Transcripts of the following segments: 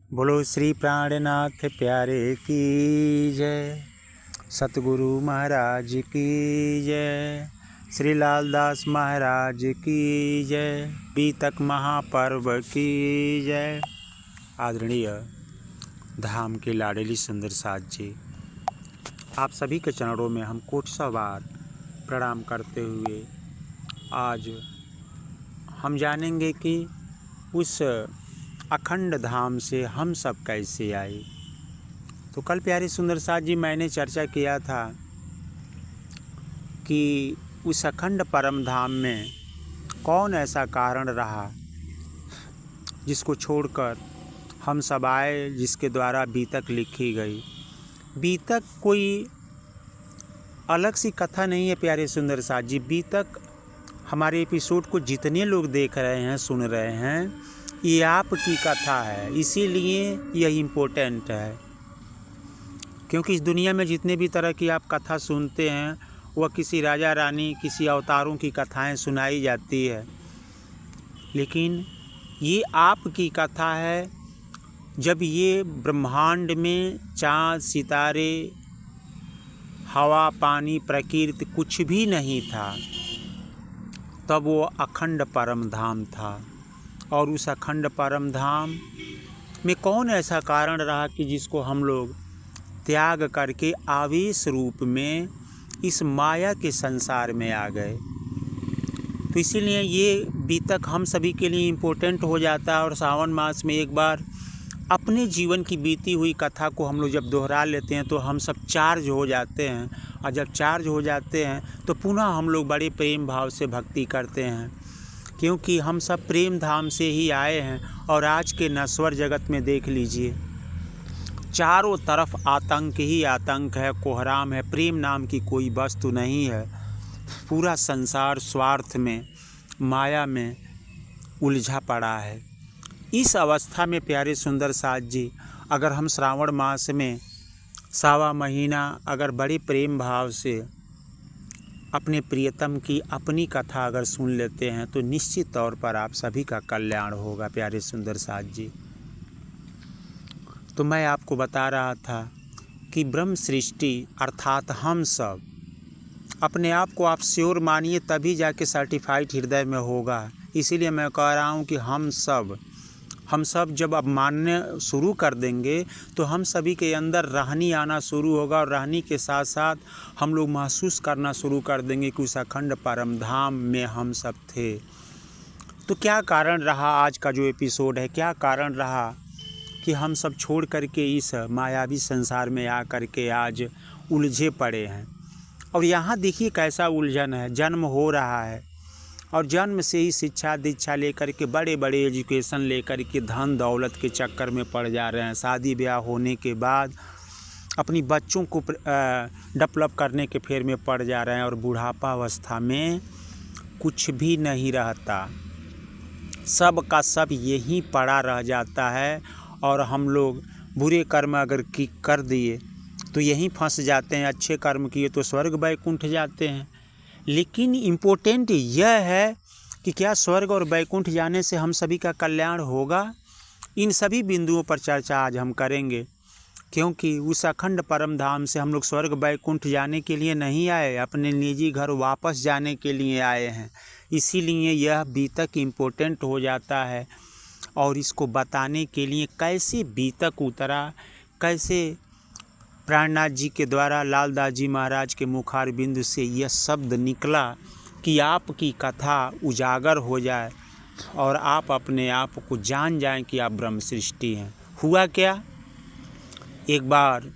बोलो श्री प्राणनाथ प्यारे की जय, सतगुरु महाराज की जय, श्री लालदास महाराज की जय, बीतक महापर्व की जय। आदरणीय धाम के लाडली सुंदर साथ जी, आप सभी के चरणों में हम कोटि बार प्रणाम करते हुए आज हम जानेंगे कि उस अखंड धाम से हम सब कैसे आए। तो कल प्यारे सुंदर साथ जी मैंने चर्चा किया था कि उस अखंड परम धाम में कौन ऐसा कारण रहा जिसको छोड़कर हम सब आए, जिसके द्वारा बीतक लिखी गई। बीतक कोई अलग सी कथा नहीं है प्यारे सुंदर साथ जी। बीतक हमारे एपिसोड को जितने लोग देख रहे हैं, सुन रहे हैं, ये आपकी कथा है, इसीलिए यह इम्पोर्टेंट है। क्योंकि इस दुनिया में जितने भी तरह की आप कथा सुनते हैं वह किसी राजा रानी, किसी अवतारों की कथाएं सुनाई जाती है, लेकिन ये आपकी कथा है। जब ये ब्रह्मांड में चाँद, सितारे, हवा, पानी, प्रकृति कुछ भी नहीं था, तब वो अखंड परम धाम था। और उस अखंड परम धाम में कौन ऐसा कारण रहा कि जिसको हम लोग त्याग करके आवेश रूप में इस माया के संसार में आ गए। तो इसीलिए ये बीतक हम सभी के लिए इम्पोर्टेंट हो जाता है। और सावन मास में एक बार अपने जीवन की बीती हुई कथा को हम लोग जब दोहरा लेते हैं तो हम सब चार्ज हो जाते हैं, और जब चार्ज हो जाते हैं तो पुनः हम लोग बड़े प्रेम भाव से भक्ति करते हैं, क्योंकि हम सब प्रेम धाम से ही आए हैं। और आज के नश्वर जगत में देख लीजिए, चारों तरफ आतंक ही आतंक है, कोहराम है, प्रेम नाम की कोई वस्तु नहीं है। पूरा संसार स्वार्थ में, माया में उलझा पड़ा है। इस अवस्था में प्यारे सुंदर साथ जी, अगर हम श्रावण मास में सावा महीना अगर बड़े प्रेम भाव से अपने प्रियतम की अपनी कथा अगर सुन लेते हैं तो निश्चित तौर पर आप सभी का कल्याण होगा प्यारे सुंदर साथ जी। तो मैं आपको बता रहा था कि ब्रह्म सृष्टि अर्थात हम सब, अपने आप को आप श्योर मानिए तभी जाके सर्टिफाइड हृदय में होगा। इसीलिए मैं कह रहा हूँ कि हम सब जब अब मानने शुरू कर देंगे तो हम सभी के अंदर रहनी आना शुरू होगा, और रहनी के साथ साथ हम लोग महसूस करना शुरू कर देंगे कि उस अखंड परम धाम में हम सब थे। तो क्या कारण रहा आज का जो एपिसोड है, क्या कारण रहा कि हम सब छोड़ करके इस मायावी संसार में आ करके आज उलझे पड़े हैं। और यहाँ देखिए कैसा उलझन है। जन्म हो रहा है और जन्म से ही शिक्षा दीक्षा लेकर के बड़े बड़े एजुकेशन लेकर के धन दौलत के चक्कर में पड़ जा रहे हैं। शादी ब्याह होने के बाद अपनी बच्चों को डेवलप करने के फेर में पड़ जा रहे हैं, और बुढ़ापा अवस्था में कुछ भी नहीं रहता, सब का सब यहीं पड़ा रह जाता है। और हम लोग बुरे कर्म अगर कर दिए तो यहीं फंस जाते हैं, अच्छे कर्म किए तो स्वर्ग वैकुंठ जाते हैं। लेकिन इम्पोर्टेंट यह है कि क्या स्वर्ग और वैकुंठ जाने से हम सभी का कल्याण होगा। इन सभी बिंदुओं पर चर्चा आज हम करेंगे, क्योंकि उस अखंड परम धाम से हम लोग स्वर्ग वैकुंठ जाने के लिए नहीं आए, अपने निजी घर वापस जाने के लिए आए हैं। इसीलिए यह बीतक इम्पोर्टेंट हो जाता है। और इसको बताने के लिए कैसे बीतक उतरा, कैसे प्राणनाथ जी के द्वारा लालदास जी महाराज के मुखार बिंदु से यह शब्द निकला कि आपकी कथा उजागर हो जाए और आप अपने आप को जान जाएं कि आप ब्रह्म सृष्टि हैं। हुआ क्या, एक बार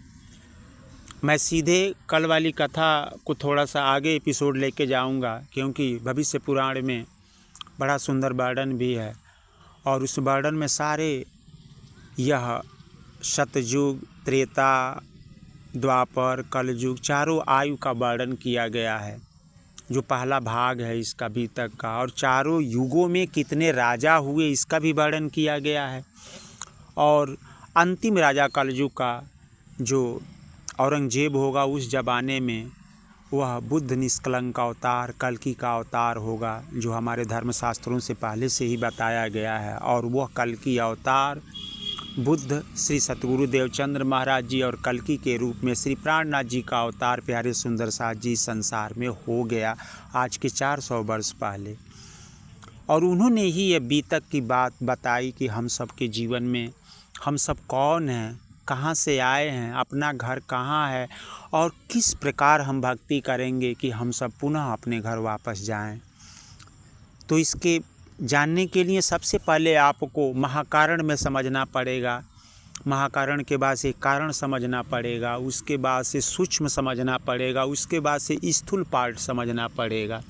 मैं सीधे कल वाली कथा को थोड़ा सा आगे एपिसोड लेके जाऊंगा, क्योंकि भविष्य पुराण में बड़ा सुंदर वर्णन भी है, और उस वर्णन में सारे यह सतयुग, त्रेता, द्वापर, कलयुग चारों आयु का वर्णन किया गया है, जो पहला भाग है इसका बीतक का। और चारों युगों में कितने राजा हुए इसका भी वर्णन किया गया है। और अंतिम राजा कलयुग का जो औरंगजेब होगा उस ज़माने में, वह बुद्ध निष्कलंक का अवतार, कल्कि का अवतार होगा, जो हमारे धर्मशास्त्रों से पहले से ही बताया गया है। और वह कल्कि अवतार बुद्ध श्री सतगुरु देवचंद्र महाराज जी और कल्कि के रूप में श्री प्राणनाथ जी का अवतार प्यारे सुंदर साथ जी संसार में हो गया आज के 400 वर्ष पहले। और उन्होंने ही ये बीतक की बात बताई कि हम सब के जीवन में हम सब कौन हैं, कहाँ से आए हैं, अपना घर कहाँ है और किस प्रकार हम भक्ति करेंगे कि हम सब पुनः अपने घर वापस जाएं। तो इसके जानने के लिए सबसे पहले आपको महाकारण में समझना पड़ेगा। महाकारण के बाद से कारण समझना पड़ेगा, उसके बाद से सूक्ष्म समझना पड़ेगा, उसके बाद से स्थूल पार्ट समझना पड़ेगा।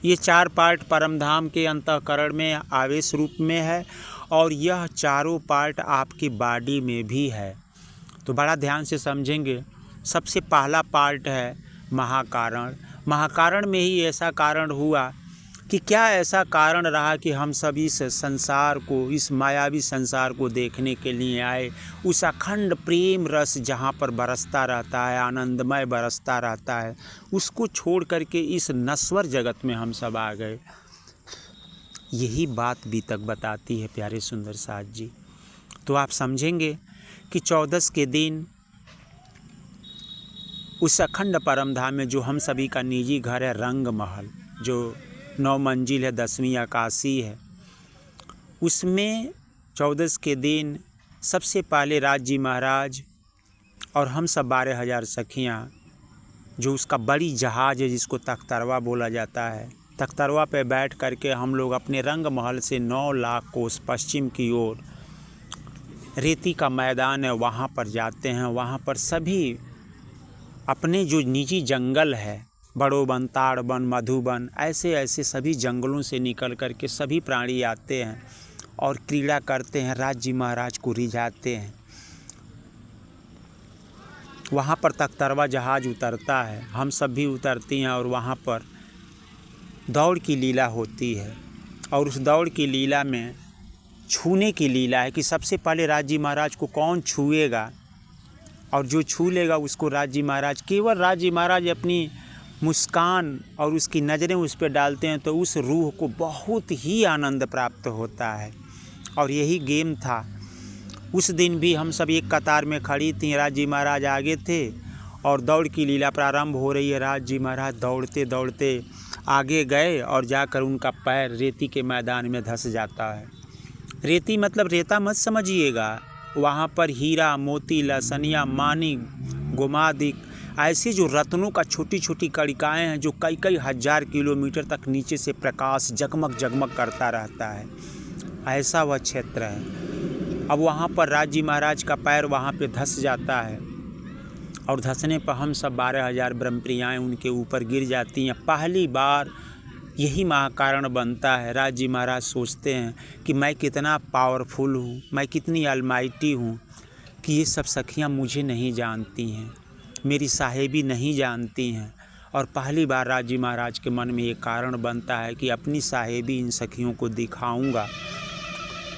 ये 4 पार्ट परमधाम के अंतःकरण में आवेश रूप में है और यह चारों पार्ट आपकी बॉडी में भी है। तो बड़ा ध्यान से समझेंगे। सबसे पहला पार्ट है महाकारण। महाकारण में ही ऐसा कारण हुआ कि क्या ऐसा कारण रहा कि हम सब इस संसार को, इस मायावी संसार को देखने के लिए आए। उस अखंड प्रेम रस जहाँ पर बरसता रहता है, आनंदमय बरसता रहता है, उसको छोड़ करके इस नश्वर जगत में हम सब आ गए। यही बात बीतक बताती है प्यारे सुंदर साथ जी। तो आप समझेंगे कि 14 के दिन उस अखंड परमधाम में जो हम सभी का निजी घर है रंग महल, जो 9 मंजिल है, 10वीं आकाशी है, उसमें 14 के दिन सबसे पहले राज जी महाराज और हम सब 12,000 सखियाँ, जो उसका बड़ी जहाज़ है जिसको तख्तरवा बोला जाता है, तख्तरवा पे बैठ करके हम लोग अपने रंग महल से 9 लाख कोस पश्चिम की ओर रेती का मैदान है वहाँ पर जाते हैं। वहाँ पर सभी अपने जो निजी जंगल है, बड़ो वन, ताड़ वन, मधुबन, ऐसे ऐसे सभी जंगलों से निकल कर के सभी प्राणी आते हैं और क्रीड़ा करते हैं, राज जी महाराज को रिझाते हैं। वहाँ पर तख्तरवा जहाज़ उतरता है, हम सब भी उतरती हैं और वहाँ पर दौड़ की लीला होती है। और उस दौड़ की लीला में छूने की लीला है कि सबसे पहले राज जी महाराज को कौन छुएगा और जो छू लेगा उसको राज जी महाराज, केवल राज जी महाराज अपनी मुस्कान और उसकी नज़रें उस पर डालते हैं तो उस रूह को बहुत ही आनंद प्राप्त होता है। और यही गेम था। उस दिन भी हम सब एक कतार में खड़ी थी, राज जी महाराज आगे थे और दौड़ की लीला प्रारंभ हो रही है। राज जी महाराज दौड़ते दौड़ते आगे गए और जाकर उनका पैर रेती के मैदान में धंस जाता है। रेती मतलब रेता मत समझिएगा, वहाँ पर हीरा, मोती, लसनिया, मानिक, गोमादिक, ऐसे जो रत्नों का छोटी छोटी कणिकाएँ हैं जो कई कई हज़ार किलोमीटर तक नीचे से प्रकाश जगमग जगमग करता रहता है, ऐसा वह क्षेत्र है। अब वहाँ पर राज जी महाराज का पैर वहाँ पे धंस जाता है और धंसने पर हम सब 12,000 ब्रह्मप्रियाएँ उनके ऊपर गिर जाती हैं। पहली बार यही महाकारण बनता है। राज जी महाराज सोचते हैं कि मैं कितना पावरफुल हूँ, मैं कितनी अलमाइटी हूँ कि ये सब सखियाँ मुझे नहीं जानती हैं, मेरी साहेबी नहीं जानती हैं। और पहली बार राज जी महाराज के मन में ये कारण बनता है कि अपनी साहेबी इन सखियों को दिखाऊंगा।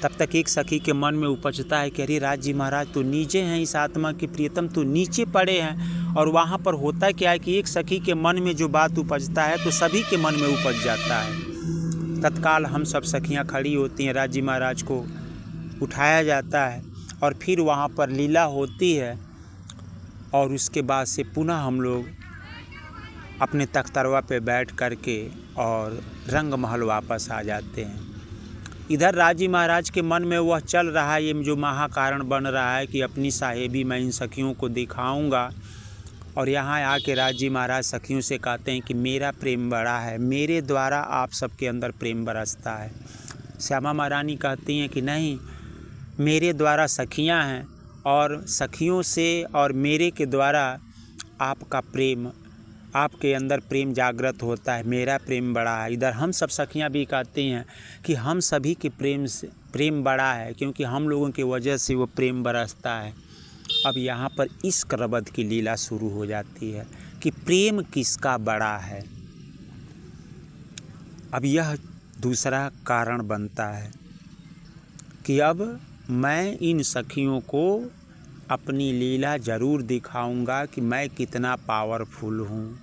तब तक एक सखी के मन में उपजता है कि अरे राज जी महाराज तो नीचे हैं, इस आत्मा के प्रियतम तो नीचे पड़े हैं। और वहाँ पर होता क्या है कि एक सखी के मन में जो बात उपजता है तो सभी के मन में उपज जाता है। तत्काल हम सब सखियाँ खड़ी होती हैं, राज जी महाराज को उठाया जाता है और फिर वहाँ पर लीला होती है। और उसके बाद से पुनः हम लोग अपने तख्तरवा पे बैठ कर के और रंग महल वापस आ जाते हैं। इधर राज जी महाराज के मन में वह चल रहा है, ये जो महाकारण बन रहा है कि अपनी साहेबी मैं इन सखियों को दिखाऊंगा। और यहाँ आके राज जी महाराज सखियों से कहते हैं कि मेरा प्रेम बड़ा है, मेरे द्वारा आप सबके अंदर प्रेम बरसता है। श्यामा महारानी कहती हैं कि नहीं, मेरे द्वारा सखियाँ हैं और सखियों से और मेरे के द्वारा आपका प्रेम, आपके अंदर प्रेम जागृत होता है, मेरा प्रेम बड़ा है। इधर हम सब सखियाँ भी कहती हैं कि हम सभी के प्रेम से प्रेम बड़ा है क्योंकि हम लोगों की वजह से वो प्रेम बरसता है। अब यहाँ पर इश्क रबद की लीला शुरू हो जाती है कि प्रेम किसका बड़ा है। अब यह दूसरा कारण बनता है कि अब मैं इन सखियों को अपनी लीला ज़रूर दिखाऊंगा कि मैं कितना पावरफुल हूँ।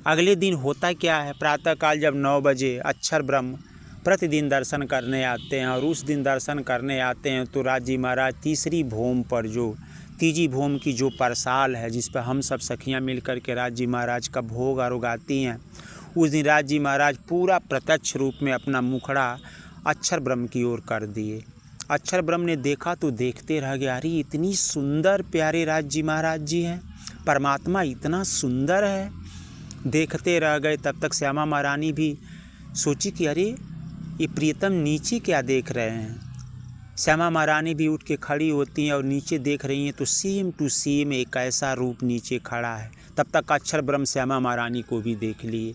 अगले दिन होता क्या है, प्रातःकाल जब 9 बजे अक्षर ब्रह्म प्रतिदिन दर्शन करने आते हैं। और उस दिन दर्शन करने आते हैं तो राज जी महाराज तीसरी भूमि पर, जो तीजी भूमि की जो परसाल है जिस पर हम सब सखियाँ मिल कर के राज जी महाराज का भोग आरोगाती हैं, उस दिन राज जी महाराज पूरा प्रत्यक्ष रूप में अपना मुखड़ा अक्षर ब्रह्म की ओर कर दिए। अक्षर ब्रह्म ने देखा तो देखते रह गया, अरे इतनी सुंदर प्यारे राज जी महाराज जी हैं, परमात्मा इतना सुंदर है। देखते रह गए। तब तक श्यामा महारानी भी सोची कि अरे ये प्रियतम नीचे क्या देख रहे हैं। श्यामा महारानी भी उठ के खड़ी होती हैं और नीचे देख रही हैं तो सेम टू सेम एक ऐसा रूप नीचे खड़ा है। तब तक अक्षर ब्रह्म श्यामा महारानी को भी देख लिए।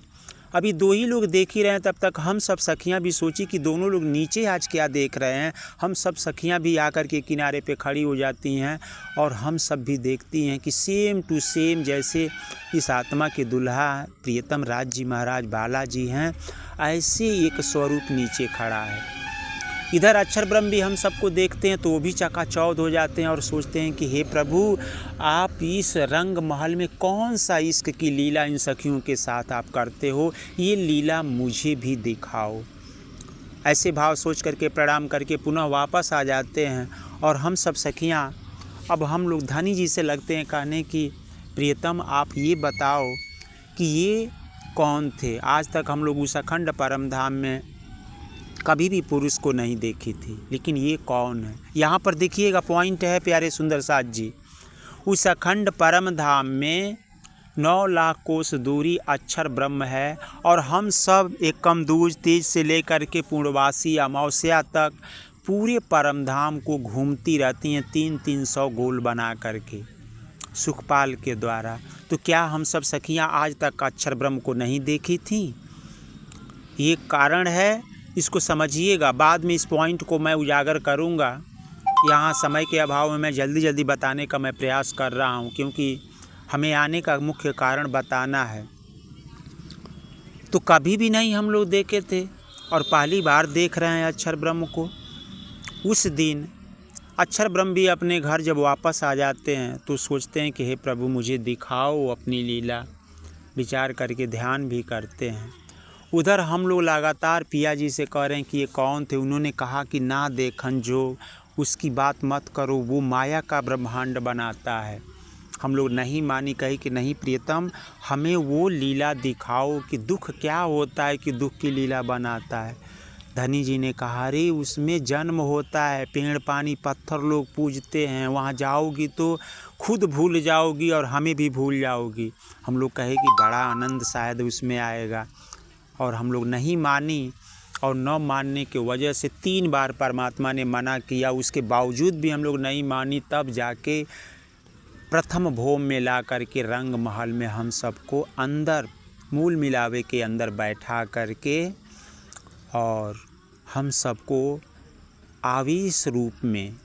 अभी दो ही लोग देख ही रहे हैं, तब तक हम सब सखियां भी सोची कि दोनों लोग नीचे आज क्या देख रहे हैं। हम सब सखियां भी आकर के किनारे पे खड़ी हो जाती हैं और हम सब भी देखती हैं कि सेम टू सेम जैसे इस आत्मा के दुल्हा प्रियतम राज जी महाराज बालाजी हैं, ऐसे एक स्वरूप नीचे खड़ा है। इधर अक्षर ब्रह्म भी हम सबको देखते हैं तो वो भी चकाचौंध हो जाते हैं और सोचते हैं कि हे प्रभु, आप इस रंग महल में कौन सा इश्क की लीला इन सखियों के साथ आप करते हो, ये लीला मुझे भी दिखाओ। ऐसे भाव सोच करके प्रणाम करके पुनः वापस आ जाते हैं। और हम सब सखियाँ अब हम लोग धनी जी से लगते हैं कहने कि प्रियतम आप ये बताओ कि ये कौन थे। आज तक हम लोग उस अखंड परम धाम में कभी भी पुरुष को नहीं देखी थी, लेकिन ये कौन है। यहाँ पर देखिएगा पॉइंट है प्यारे सुंदर साथ जी, उस अखंड परम धाम में 9 लाख कोस दूरी अक्षर ब्रह्म है और हम सब एकम दूज तेज से लेकर के पूर्णवासी अमावस्या तक पूरे परम धाम को घूमती रहती हैं 300 गोल बना करके सुखपाल के द्वारा। तो क्या हम सब सखियाँ आज तक अक्षर ब्रह्म को नहीं देखी थी? ये कारण है, इसको समझिएगा। बाद में इस पॉइंट को मैं उजागर करूंगा। यहाँ समय के अभाव में मैं जल्दी बताने का मैं प्रयास कर रहा हूँ, क्योंकि हमें आने का मुख्य कारण बताना है। तो कभी भी नहीं हम लोग देखे थे और पहली बार देख रहे हैं अक्षर ब्रह्म को। उस दिन अक्षर ब्रह्म भी अपने घर जब वापस आ जाते हैं तो सोचते हैं कि हे प्रभु मुझे दिखाओ अपनी लीला। विचार करके ध्यान भी करते हैं। उधर हम लोग लगातार पिया जी से कह रहे हैं कि ये कौन थे। उन्होंने कहा कि ना देखन जो, उसकी बात मत करो, वो माया का ब्रह्मांड बनाता है। हम लोग नहीं मानी, कही कि नहीं प्रियतम हमें वो लीला दिखाओ कि दुख क्या होता है कि दुख की लीला बनाता है। धनी जी ने कहा अरे उसमें जन्म होता है, पेड़ पानी पत्थर लोग पूजते हैं, वहाँ जाओगी तो खुद भूल जाओगी और हमें भी भूल जाओगी। हम लोग कहे कि बड़ा आनंद शायद उसमें आएगा, और हम लोग नहीं मानी। और न मानने की वजह से 3 बार परमात्मा ने मना किया, उसके बावजूद भी हम लोग नहीं मानी। तब जाके प्रथम भोम में ला करके रंग महल में हम सबको अंदर मूल मिलावे के अंदर बैठा करके और हम सबको आवेश रूप में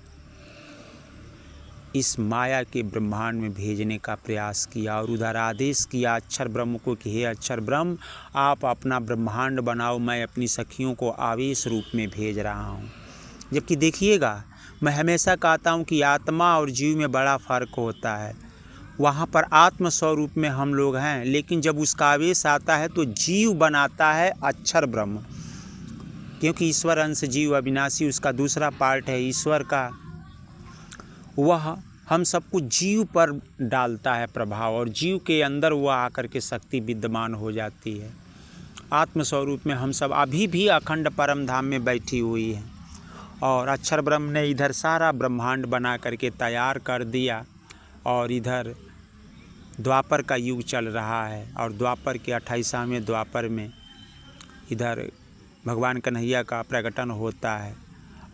इस माया के ब्रह्मांड में भेजने का प्रयास किया। और उधर आदेश किया अक्षर ब्रह्म को कि हे अक्षर ब्रह्म आप अपना ब्रह्मांड बनाओ, मैं अपनी सखियों को आवेश रूप में भेज रहा हूँ। जबकि देखिएगा मैं हमेशा कहता हूँ कि आत्मा और जीव में बड़ा फ़र्क होता है। वहाँ पर आत्म स्वरूप में हम लोग हैं, लेकिन जब उसका आवेश आता है तो जीव बनाता है अक्षर ब्रह्म, क्योंकि ईश्वर अंश जीव अविनाशी उसका दूसरा पार्ट है ईश्वर का। वह हम सबको जीव पर डालता है प्रभाव, और जीव के अंदर वह आकर के शक्ति विद्यमान हो जाती है। आत्मस्वरूप में हम सब अभी भी अखंड परम धाम में बैठी हुई है। और अक्षर ब्रह्म ने इधर सारा ब्रह्मांड बना करके तैयार कर दिया। और इधर द्वापर का युग चल रहा है, और द्वापर के 28वें द्वापर में इधर भगवान कन्हैया का प्रकटन होता है,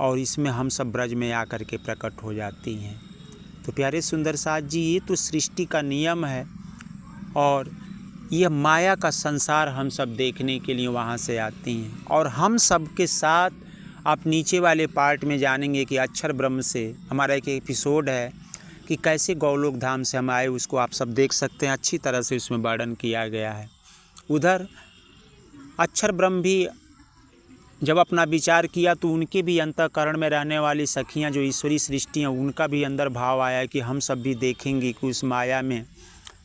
और इसमें हम सब ब्रज में आकर के प्रकट हो जाती हैं। तो प्यारे सुंदर साथ जी ये तो सृष्टि का नियम है, और यह माया का संसार हम सब देखने के लिए वहाँ से आती हैं। और हम सब के साथ आप नीचे वाले पार्ट में जानेंगे कि अक्षर ब्रह्म से हमारा एक एपिसोड है कि कैसे गौलोक धाम से हम आए, उसको आप सब देख सकते हैं। अच्छी तरह से उसमें वर्णन किया गया है। उधर अक्षर ब्रह्म भी जब अपना विचार किया तो उनके भी अंतःकरण में रहने वाली सखियां जो ईश्वरी सृष्टि हैं, उनका भी अंदर भाव आया कि हम सब भी देखेंगे कि उस माया में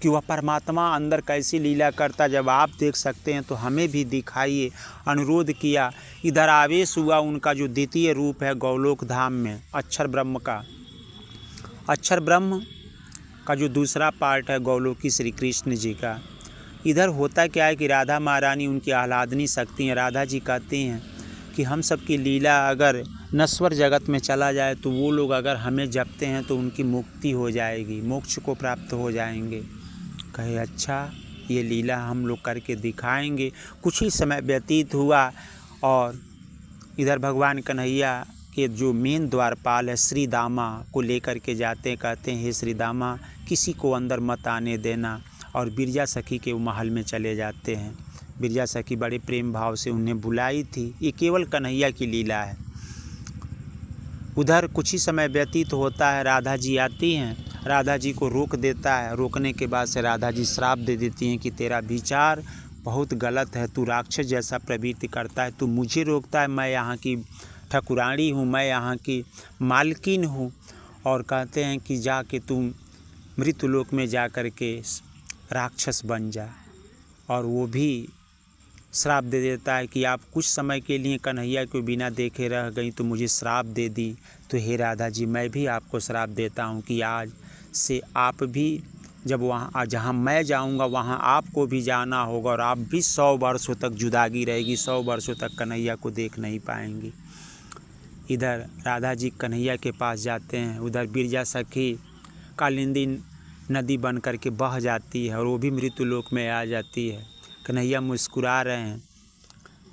कि वह परमात्मा अंदर कैसी लीला करता। जब आप देख सकते हैं तो हमें भी दिखाइए। अनुरोध किया। इधर आवेश हुआ उनका जो द्वितीय रूप है गौलोक धाम में अक्षर ब्रह्म का। अक्षर ब्रह्म का जो दूसरा पार्ट है गौलोकी श्री कृष्ण जी का। इधर होता क्या है कि राधा महारानी उनकी आह्लादनी शक्ति हैं। राधा जी कहती हैं कि हम सब की लीला अगर नश्वर जगत में चला जाए तो वो लोग अगर हमें जपते हैं तो उनकी मुक्ति हो जाएगी, मोक्ष को प्राप्त हो जाएंगे। कहे अच्छा ये लीला हम लोग करके दिखाएंगे। कुछ ही समय व्यतीत हुआ और इधर भगवान कन्हैया के जो मेन द्वारपाल है श्री दामा को लेकर के जाते हैं। कहते हैं हे श्री दामा किसी को अंदर मत आने देना, और बिरजा सखी के महल में चले जाते हैं। बिरजा सखी बड़े प्रेम भाव से उन्हें बुलाई थी। ये केवल कन्हैया की लीला है। उधर कुछ ही समय व्यतीत होता है, राधा जी आती हैं, राधा जी को रोक देता है। रोकने के बाद से राधा जी श्राप दे देती हैं कि तेरा विचार बहुत गलत है, तू राक्षस जैसा प्रवृत्ति करता है, तू मुझे रोकता है, मैं यहाँ की ठकुरानी हूँ, मैं यहाँ की मालकिन हूँ। और कहते हैं कि जा के तुम मृत्युलोक में जा कर के राक्षस बन जा। और वो भी श्राप दे देता है कि आप कुछ समय के लिए कन्हैया को बिना देखे रह गई तो मुझे श्राप दे दी। तो हे राधा जी मैं भी आपको श्राप देता हूँ कि आज से आप भी जब वहाँ जहाँ मैं जाऊँगा वहाँ आपको भी जाना होगा, और आप भी 100 वर्षों तक जुदागी रहेगी, 100 वर्षों तक कन्हैया को देख नहीं पाएंगी। इधर राधा जी कन्हैया के पास जाते हैं। उधर बिरजा सखी कालिंदी नदी बन कर के बह जाती है और वो भी मृत्युलोक में आ जाती है। कन्हैया मुस्कुरा रहे हैं।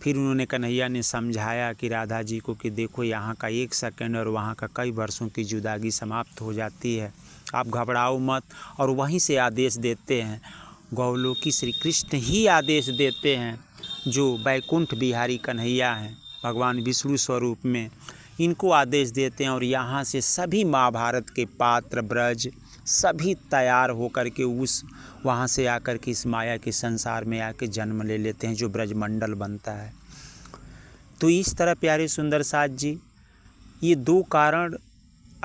फिर उन्होंने कन्हैया ने समझाया कि राधा जी को कि देखो यहाँ का 1 सेकंड और वहाँ का कई वर्षों की जुदागी समाप्त हो जाती है, आप घबराओ मत। और वहीं से आदेश देते हैं, गौलोकी श्री कृष्ण ही आदेश देते हैं जो बैकुंठ बिहारी कन्हैया हैं भगवान विष्णु स्वरूप में, इनको आदेश देते हैं। और यहाँ से सभी महाभारत के पात्र ब्रज सभी तैयार होकर के उस वहाँ से आकर के इस माया के संसार में आके जन्म ले लेते हैं जो ब्रजमंडल बनता है। तो इस तरह प्यारे सुंदर साथ जी ये 2 कारण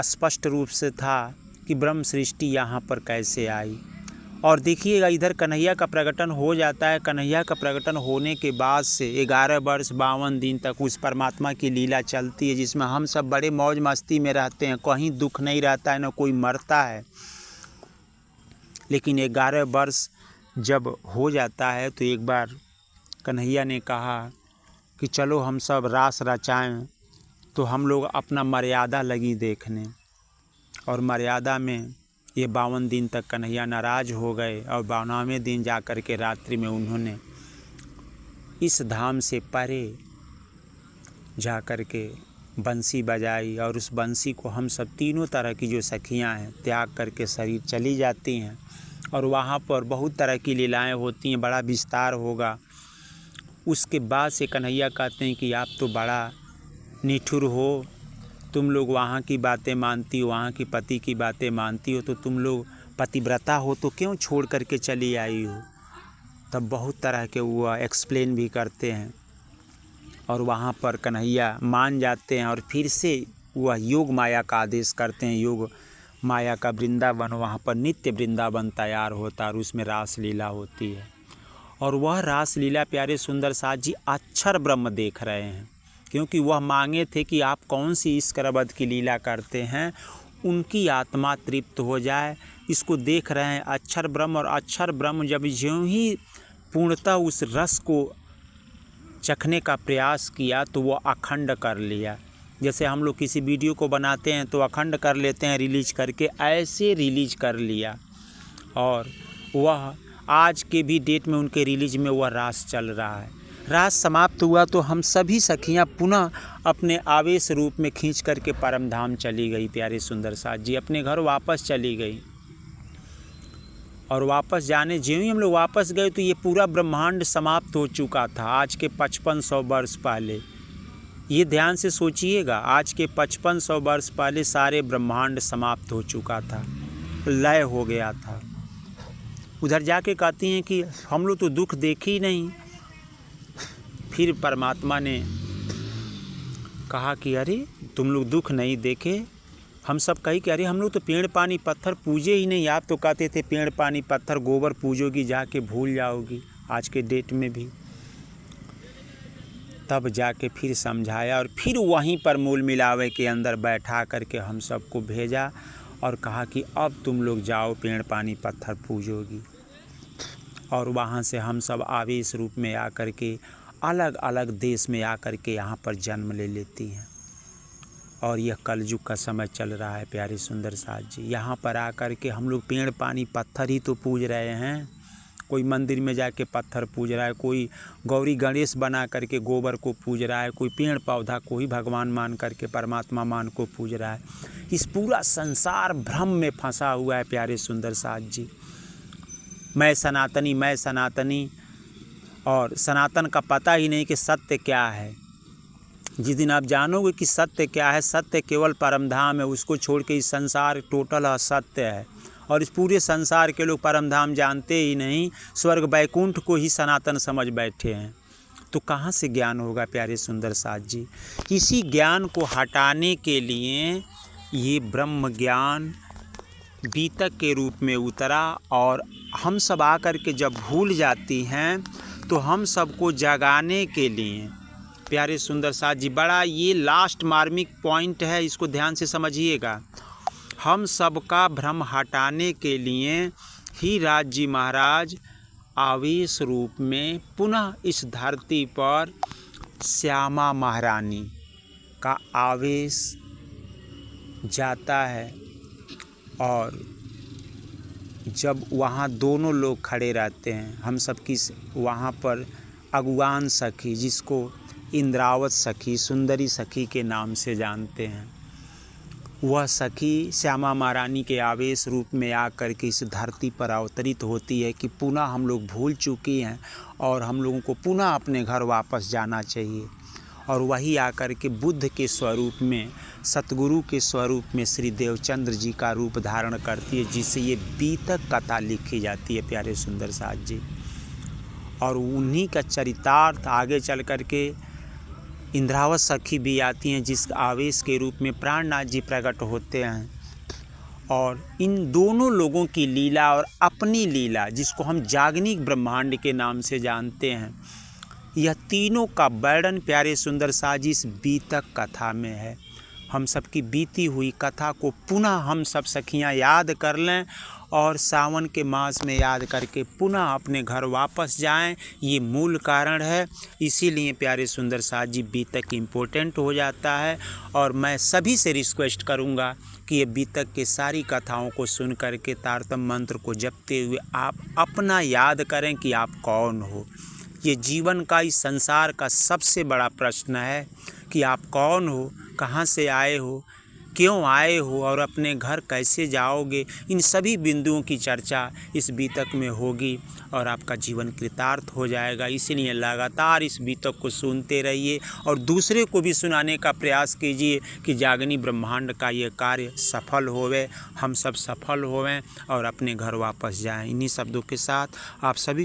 स्पष्ट रूप से था कि ब्रह्म सृष्टि यहाँ पर कैसे आई। और देखिएगा इधर कन्हैया का प्रकटन हो जाता है। कन्हैया का प्रकटन होने के बाद से 11 वर्ष 52 दिन तक उस परमात्मा की लीला चलती है जिसमें हम सब बड़े मौज मस्ती में रहते हैं, कहीं दुख नहीं रहता है, न कोई मरता है। लेकिन 11 वर्ष जब हो जाता है तो एक बार कन्हैया ने कहा कि चलो हम सब रास रचाएं। तो हम लोग अपना मर्यादा लगी देखने, और मर्यादा में ये 52 दिन तक कन्हैया नाराज हो गए। और 52वें दिन जा कर के रात्रि में उन्होंने इस धाम से परे जा कर के बंसी बजाई, और उस बंसी को हम सब तीनों तरह की जो सखियां हैं त्याग करके शरीर चली जाती हैं। और वहाँ पर बहुत तरह की लीलाएं होती हैं, बड़ा विस्तार होगा। उसके बाद से कन्हैया कहते हैं कि आप तो बड़ा निठुर हो, तुम लोग वहाँ की बातें मानती हो, वहाँ की पति की बातें मानती हो, तो तुम लोग पतिव्रता हो तो क्यों छोड़ करके चली आई हो। तब बहुत तरह के वो एक्सप्लेन भी करते हैं और वहाँ पर कन्हैया मान जाते हैं। और फिर से वह योग माया का आदेश करते हैं। योग माया का वृंदावन, वहाँ पर नित्य वृंदावन तैयार होता है और उसमें रास लीला होती है। और वह रास लीला प्यारे सुंदर साथ जी अक्षर ब्रह्म देख रहे हैं, क्योंकि वह मांगे थे कि आप कौन सी इस करबद्ध की लीला करते हैं, उनकी आत्मा तृप्त हो जाए। इसको देख रहे हैं अक्षर ब्रह्म। और अक्षर ब्रह्म जब ज्यों ही पूर्णतः उस रस को चखने का प्रयास किया तो वो अखंड कर लिया। जैसे हम लोग किसी वीडियो को बनाते हैं तो अखंड कर लेते हैं रिलीज करके, ऐसे रिलीज कर लिया। और वह आज के भी डेट में उनके रिलीज में वह रास चल रहा है। रास समाप्त हुआ तो हम सभी सखियां पुनः अपने आवेश रूप में खींच करके परम धाम चली गई। प्यारे सुंदर साथ जी अपने घर वापस चली गई। और वापस जाने ज्यों ही हम लोग वापस गए तो ये पूरा ब्रह्मांड समाप्त हो चुका था आज के 5500 वर्ष पहले। ये ध्यान से सोचिएगा, आज के 5500 वर्ष पहले सारे ब्रह्मांड समाप्त हो चुका था, लय हो गया था। उधर जाके कहती हैं कि हम लोग तो दुख देखे ही नहीं। फिर परमात्मा ने कहा कि अरे तुम लोग दुख नहीं देखे, हम सब कही कि अरे हम लोग तो पेड़ पानी पत्थर पूजे ही नहीं, आप तो कहते थे पेड़ पानी पत्थर गोबर पूजोगी जाके भूल जाओगी आज के डेट में भी। तब जाके फिर समझाया और फिर वहीं पर मूल मिलावे के अंदर बैठा करके हम सबको भेजा और कहा कि अब तुम लोग जाओ पेड़ पानी पत्थर पूजोगी। और वहाँ से हम सब आवेश रूप में आकर के अलग अलग देश में आकर के यहाँ पर जन्म ले लेती हैं। और यह कलयुग का समय चल रहा है प्यारे सुंदर साथ जी। यहाँ पर आकर के हम लोग पेड़ पानी पत्थर ही तो पूज रहे हैं। कोई मंदिर में जाके पत्थर पूज रहा है, कोई गौरी गणेश बना करके गोबर को पूज रहा है, कोई पेड़ पौधा को ही भगवान मान करके परमात्मा मान को पूज रहा है। इस पूरा संसार भ्रम में फंसा हुआ है प्यारे सुंदर साथ जी। मैं सनातनी और सनातन का पता ही नहीं कि सत्य क्या है। जिस दिन आप जानोगे कि सत्य क्या है, सत्य केवल परमधाम है, उसको छोड़ के इस संसार टोटल असत्य है। और इस पूरे संसार के लोग परमधाम जानते ही नहीं, स्वर्ग वैकुंठ को ही सनातन समझ बैठे हैं। तो कहाँ से ज्ञान होगा प्यारे सुंदर साथ जी। इसी ज्ञान को हटाने के लिए ये ब्रह्म ज्ञान बीतक के रूप में उतरा। और हम सब आकर के जब भूल जाती हैं तो हम सबको जगाने के लिए प्यारे सुंदर साथ जी, बड़ा ये लास्ट मार्मिक पॉइंट है, इसको ध्यान से समझिएगा। हम सबका भ्रम हटाने के लिए ही राज जी महाराज आवेश रूप में पुनः इस धरती पर श्यामा महारानी का आवेश जाता है। और जब वहाँ दोनों लोग खड़े रहते हैं, हम सबकी वहाँ पर अगुवान सखी, जिसको इंद्रावत सखी, सुंदरी सखी के नाम से जानते हैं, वह सखी श्यामा महारानी के आवेश रूप में आकर के इस धरती पर अवतरित होती है कि पुनः हम लोग भूल चुकी हैं और हम लोगों को पुनः अपने घर वापस जाना चाहिए। और वही आकर के बुद्ध के स्वरूप में, सतगुरु के स्वरूप में श्री देवचंद्र जी का रूप धारण करती है, जिससे ये बीतक कथा लिखी जाती है प्यारे सुंदर साथ जी। और उन्हीं का चरितार्थ आगे चल कर के इंद्रावत सखी भी आती हैं, जिस आवेश के रूप में प्राणनाथ जी प्रकट होते हैं। और इन दोनों लोगों की लीला और अपनी लीला, जिसको हम जागनिक ब्रह्मांड के नाम से जानते हैं, यह तीनों का वर्णन प्यारे सुंदर साथ जी इस बीतक कथा में है। हम सब की बीती हुई कथा को पुनः हम सब सखियाँ याद कर लें और सावन के मास में याद करके पुनः अपने घर वापस जाएं, ये मूल कारण है। इसीलिए प्यारे सुंदर साथ जी बीतक इम्पोर्टेंट हो जाता है। और मैं सभी से रिक्वेस्ट करूंगा कि ये बीतक के सारी कथाओं को सुन करके तारतम मंत्र को जपते हुए आप अपना याद करें कि आप कौन हो। ये जीवन का, इस संसार का सबसे बड़ा प्रश्न है कि आप कौन हो, कहाँ से आए हो, क्यों आए हो और अपने घर कैसे जाओगे। इन सभी बिंदुओं की चर्चा इस बीतक में होगी और आपका जीवन कृतार्थ हो जाएगा। इसीलिए लगातार इस बीतक को सुनते रहिए और दूसरे को भी सुनाने का प्रयास कीजिए कि जागनी ब्रह्मांड का ये कार्य सफल होवे, हम सब सफल होवें और अपने घर वापस जाएं। इन्हीं शब्दों के साथ आप सभी